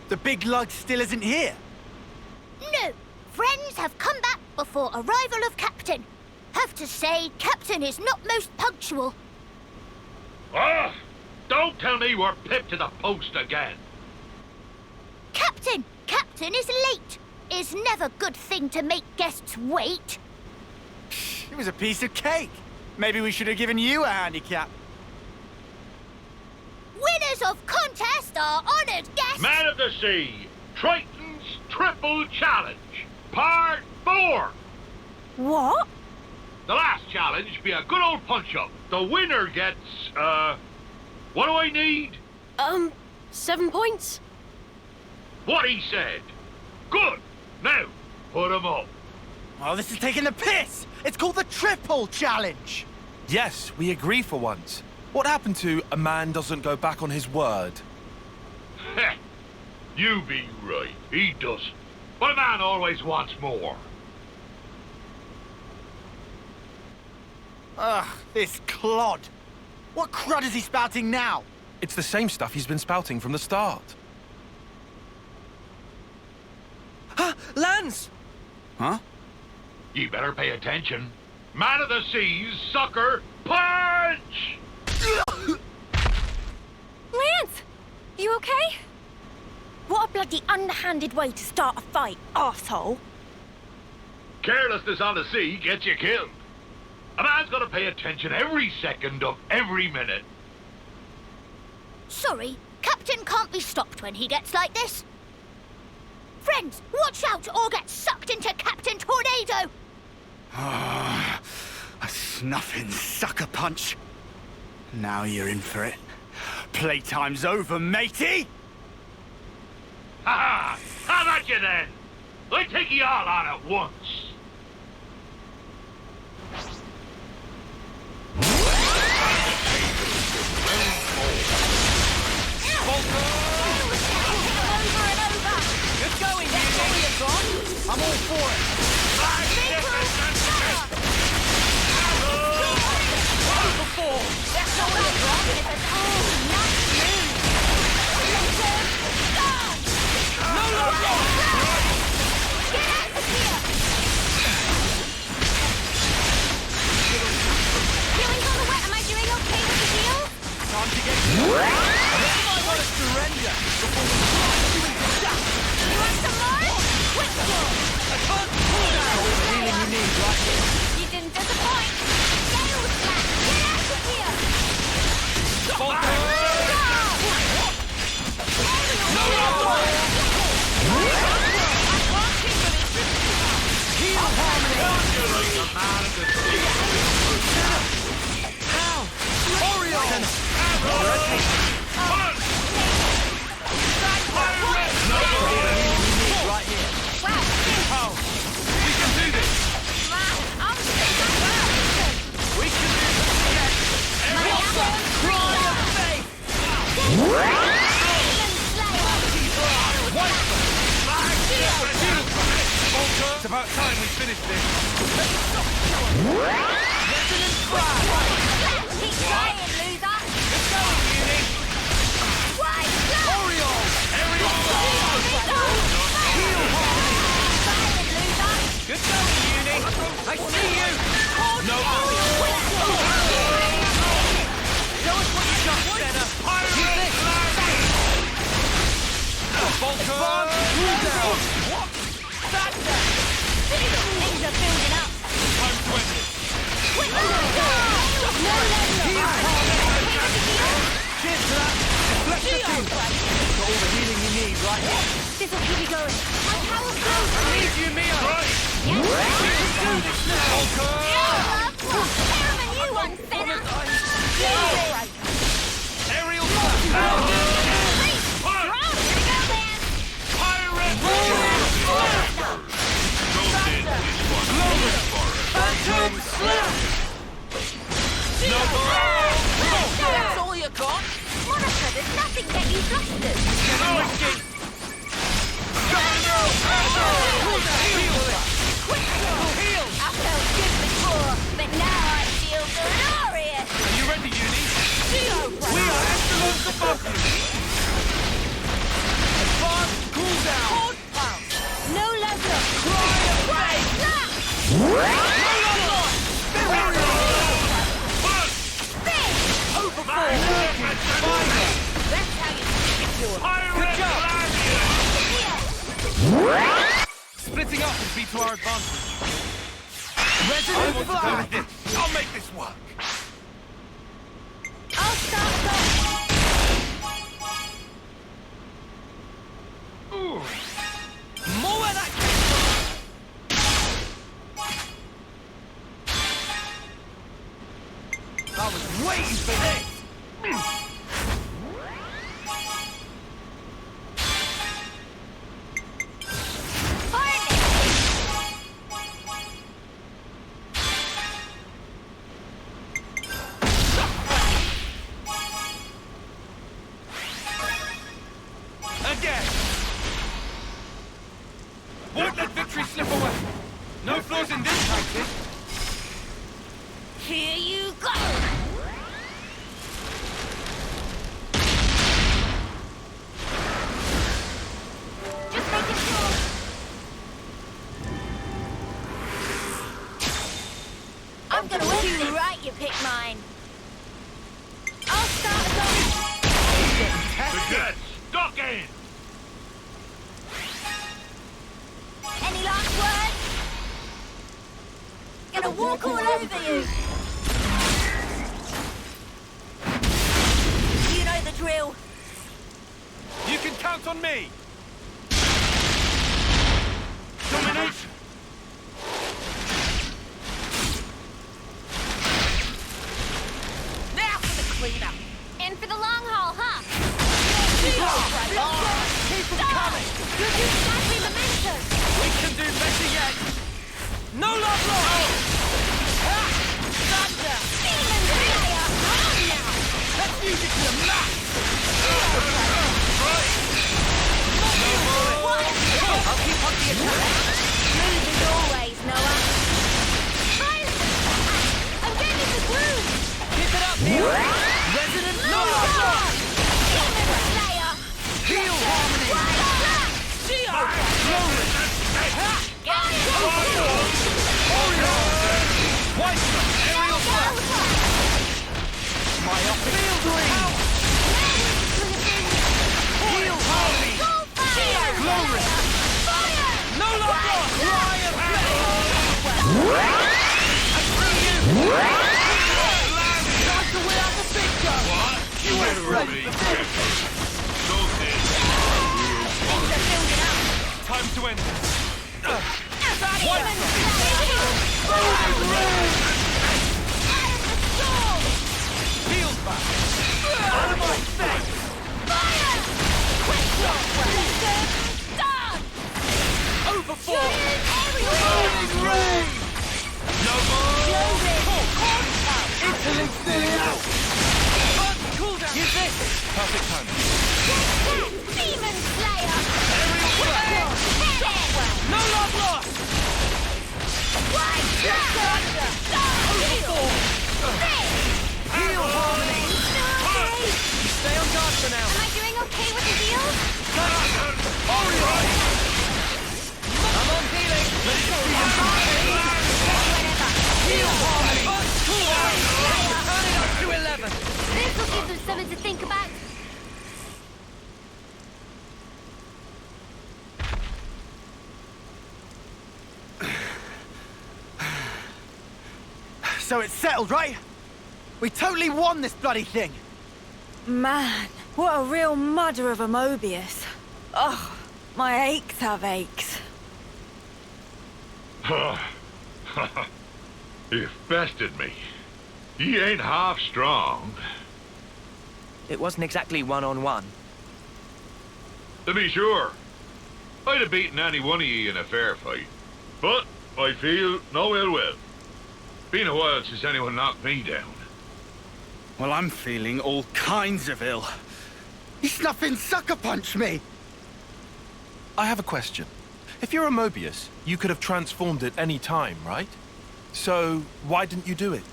The big lug still isn't here. No. Friends have come back before arrival of Captain. Have to say, Captain is not most punctual. Ah! Don't tell me we're pipped to the post again. Captain! Captain is late. Is never good thing to make guests wait. It was a piece of cake. Maybe we should have given you a handicap. Winners of contest are honoured guests. Man of the Sea, Triton's Triple Challenge, Part 4. What? The last challenge be a good old punch-up. The winner gets, what do I need? 7 points? What he said. Good. Now, put 'em up. Oh, this is taking the piss! It's called the Triple Challenge! Yes, we agree for once. What happened to a man doesn't go back on his word? Heh. You be right. He doesn't. But a man always wants more. Ugh, this clod. What crud is he spouting now? It's the same stuff he's been spouting from the start. Huh? Lance! Huh? You better pay attention. Man of the Seas, sucker, punch! Lance! You okay? What a bloody underhanded way to start a fight, arsehole. Carelessness on the sea gets you killed. A man's got to pay attention every second of every minute. Sorry, Captain can't be stopped when he gets like this. Friends, watch out or get sucked into Captain Tornado! Ah, a snuffing sucker punch. Now you're in for it. Playtime's over, matey! Ha ha! How about you then? I take you all on at once. Good going, I'm all for it. Time to get you. I want to surrender before we fly you into dust. You want some more? Questo! I can't pull down all the healing you need right here. You didn't disappoint. Sails back. Get out of here! Heal harmony. How? Oriole. Right here. Wow. We can do this. We can do this. Yes. Cry of faith. It's about time we finish this. Resonant cry. Keep trying, loser. Let's go, Uni. Oriole. Heal harmony. Good going, Uni. I see you. No. Show us what you got, Senna. Keep this. Vulcan. What? Thunder. Things are building up. I'm 20. Heal harmony. Cheers to that. Deflection. Got all the healing you need right here. This'll keep you going. My power flows. Leave you, Mia. Right. We can do this now. Vulcan. Better than you one, Senna. Aerial Phantom Slap! That's all you got? Monica, there's nothing that you flustered. I felt good before, but now I feel glorious. Are you ready, Uni? We are excellent above you. Splitting up would be to our advantage. I Resident want to go flag! with this. I'll make this work. I'll start the Ooh. More where that came from! I was waiting for this! Again! Won't let victory slip away! No flaws in this practice! Here you go! Just making sure. I'm gonna win you right, you pick mine. I'll start us off. Forget! Stuck in! Any last words? Gonna walk all over you. You know the drill. You can count on me! Domination! Now for the cleanup. In for the long haul, huh? Keep them coming! You're doing exactly the mission. We can do better yet! No love lost! Thunder! Demon Slayer, come on now. Let's use it to the max! I'll keep on the attack! Smooth as always, Noah. I'm getting the groove. Keep it up, Neil! Resident No Lord! love. Demon Slayer. Heal harmony! Geo! Glory! White aerial flash! My field ring! Heal harmony! Glory! No love lost! Fly and play! I see you! Time to win out the big gun! What? You ain't ready for this! Time to end this. Healed back! Out of my face! Overfall! Burning rain! No more! Interlink stilling out! Cooldown! Use this! Perfect time. Demon Slayer. No love lost! Heal harmony! Stay on guard for now. Am I doing okay with the deal? Orion! I'm on healing! Heal harmony! Turn it up to 11! This will give them something to think about. So it's settled, right? We totally won this bloody thing! Man, what a real mudder of a Mobius. Oh, my aches have aches. You've bested me. He ain't half strong. It wasn't exactly one-on-one. To be sure, I'd have beaten any one of ye in a fair fight. But I feel no ill will. Been a while since anyone knocked me down. Well, I'm feeling all kinds of ill. He snuffing sucker punched me! I have a question. If you're a Mobius, you could have transformed at any time, right? So, why didn't you do it?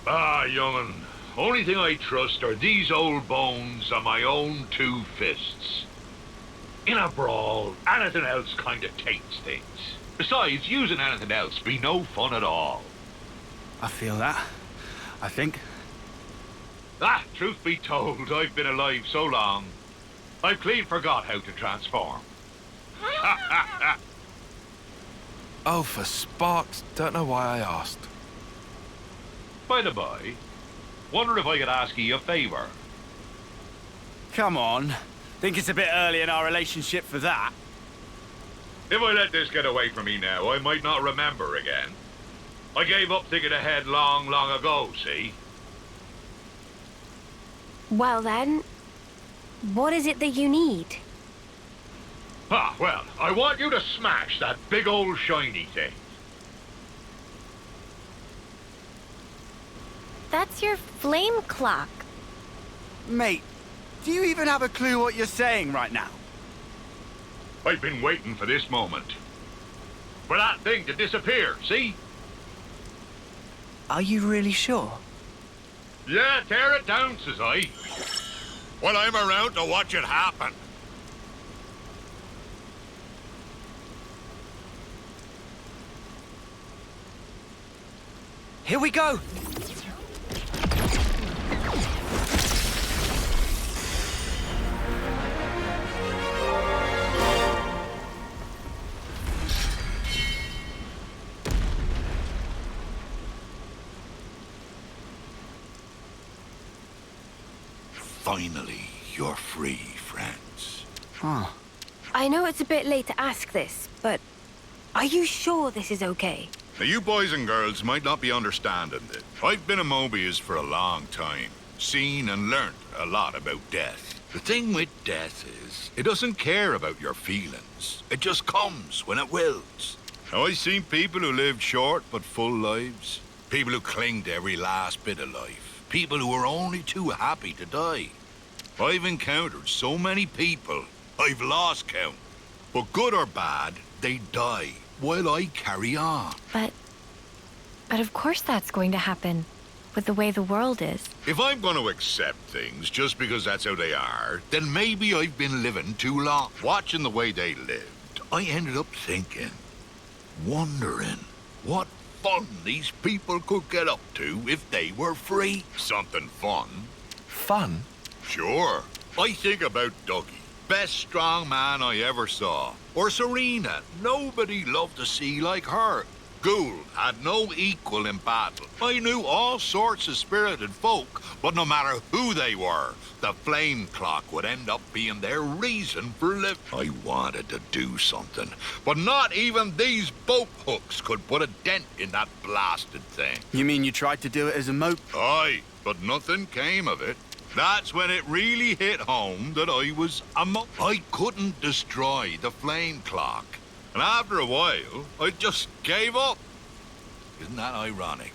Ah, young'un. Only thing I trust are these old bones on my own two fists. In a brawl, anything else kinda takes things. Besides, using anything else be no fun at all. I feel that. I think. Ah, truth be told, I've been alive so long, I've clean forgot how to transform. Oh, for sparks, don't know why I asked. By the by, wonder if I could ask you a favor. Come on. Think it's a bit early in our relationship for that. If I let this get away from me now, I might not remember again. I gave up thinking ahead long, long ago, see? Well then, what is it that you need? Ah, well, I want you to smash that big old shiny thing. That's your flame clock. Mate, do you even have a clue what you're saying right now? I've been waiting for this moment. For that thing to disappear, see? Are you really sure? Yeah, tear it down, says I. Well, I'm around to watch it happen. Here we go! Finally, you're free, friends. Huh. I know it's a bit late to ask this, but are you sure this is okay? Now, you boys and girls might not be understanding this. I've been a Mobius for a long time. Seen and learnt a lot about death. The thing with death is, it doesn't care about your feelings. It just comes when it wills. Now, I've seen people who lived short but full lives. People who cling to every last bit of life. People who are only too happy to die. I've encountered so many people, I've lost count. But good or bad, they die while I carry on. But of course that's going to happen, with the way the world is. If I'm going to accept things just because that's how they are, then maybe I've been living too long. Watching the way they lived, I ended up thinking, wondering what fun these people could get up to if they were free. Something fun. Fun? Sure. I think about Dougie, best strong man I ever saw. Or Serena, nobody loved to see like her. Ghoul had no equal in battle. I knew all sorts of spirited folk, but no matter who they were, the flame clock would end up being their reason for living. I wanted to do something, but not even these boat hooks could put a dent in that blasted thing. You mean you tried to do it as a mope? Aye, but nothing came of it. That's when it really hit home that I was I couldn't destroy the flame clock. And after a while, I just gave up. Isn't that ironic?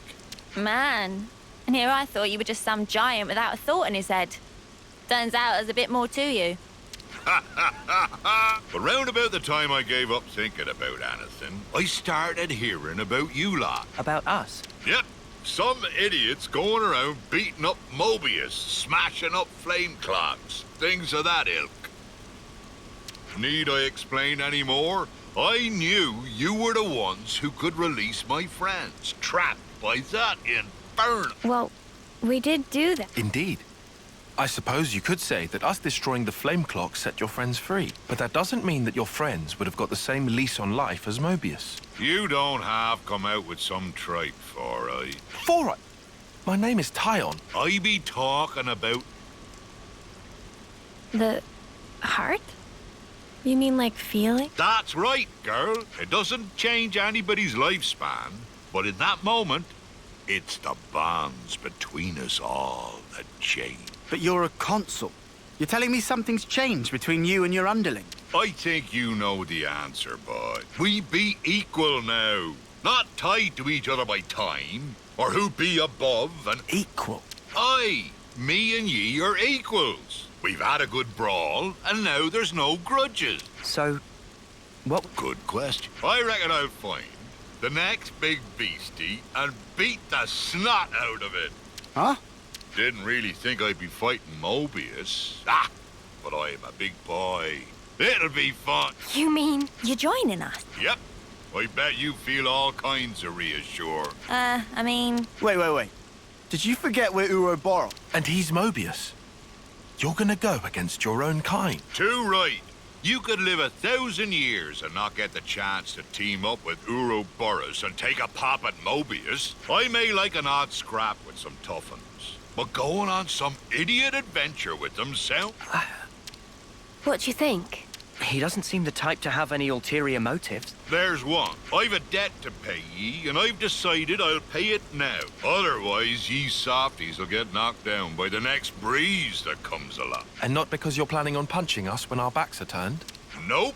Man, and here I thought you were just some giant without a thought in his head. Turns out there's a bit more to you. But round about the time I gave up thinking about anything, I started hearing about you lot. About us? Yep, some idiots going around beating up Mobius, smashing up flame clocks, things of that ilk. Need I explain any more? I knew you were the ones who could release my friends, trapped by that infernal. Well, we did do that. Indeed. I suppose you could say that us destroying the flame clock set your friends free, but that doesn't mean that your friends would have got the same lease on life as Mobius. You don't have come out with some tripe, Foray. Foray? My name is Tyon. I be talking about... The heart? You mean like feeling? That's right, girl. It doesn't change anybody's lifespan, but in that moment, it's the bonds between us all that change. But you're a consul. You're telling me something's changed between you and your underling? I think you know the answer, boy. We be equal now. Not tied to each other by time, or who be above and... Equal? Aye, me and ye are equals. We've had a good brawl, and now there's no grudges. So, what... Good question. I reckon I'll find the next big beastie and beat the snot out of it. Huh? Didn't really think I'd be fighting Mobius. Ah, but I'm a big boy. It'll be fun. You mean you're joining us? Yep. I bet you feel all kinds of reassured. I mean... Wait. Did you forget we're Ouroboros? And he's Mobius. You're gonna go against your own kind. Too right. You could live 1,000 years and not get the chance to team up with Ouroboros and take a pop at Mobius. I may like an odd scrap with some tough uns, but going on some idiot adventure with them sound... What do you think? He doesn't seem the type to have any ulterior motives. There's one. I've a debt to pay ye, and I've decided I'll pay it now. Otherwise, ye softies will get knocked down by the next breeze that comes along. And not because you're planning on punching us when our backs are turned? Nope.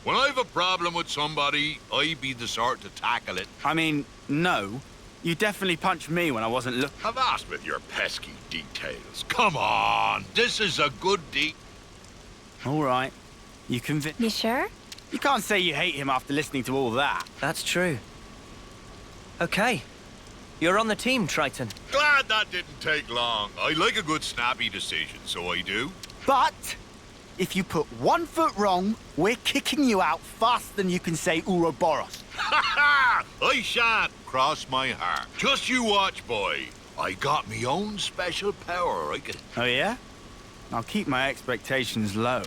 When I've a problem with somebody, I be the sort to tackle it. I mean, no. You definitely punched me when I wasn't looking. Have asked with your pesky details. Come on, this is a good deed. All right. You convinced. You sure? You can't say you hate him after listening to all that. That's true. Okay. You're on the team, Triton. Glad that didn't take long. I like a good snappy decision, so I do. But if you put 1 foot wrong, we're kicking you out faster than you can say Ouroboros. Ha ha! I shan't. Cross my heart. Just you watch, boy. I got me own special power. I can... Oh, yeah? I'll keep my expectations low.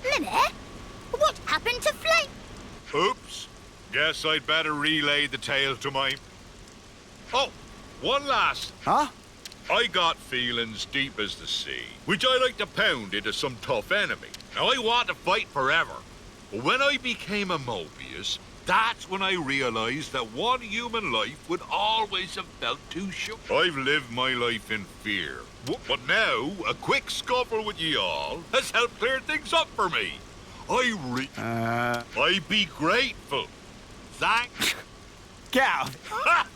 Minute? What happened to Flame? Oops. Guess I'd better relay the tale to my... Oh, one last. Huh? I got feelings deep as the sea, which I like to pound into some tough enemy. Now, I want to fight forever. But when I became a Mobius, that's when I realized that one human life would always have felt too short. I've lived my life in fear. But now, a quick scuffle with ye all has helped clear things up for me. I be grateful. Thanks. Get out. Ha!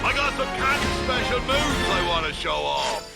I got some kind of special moves I want to show off.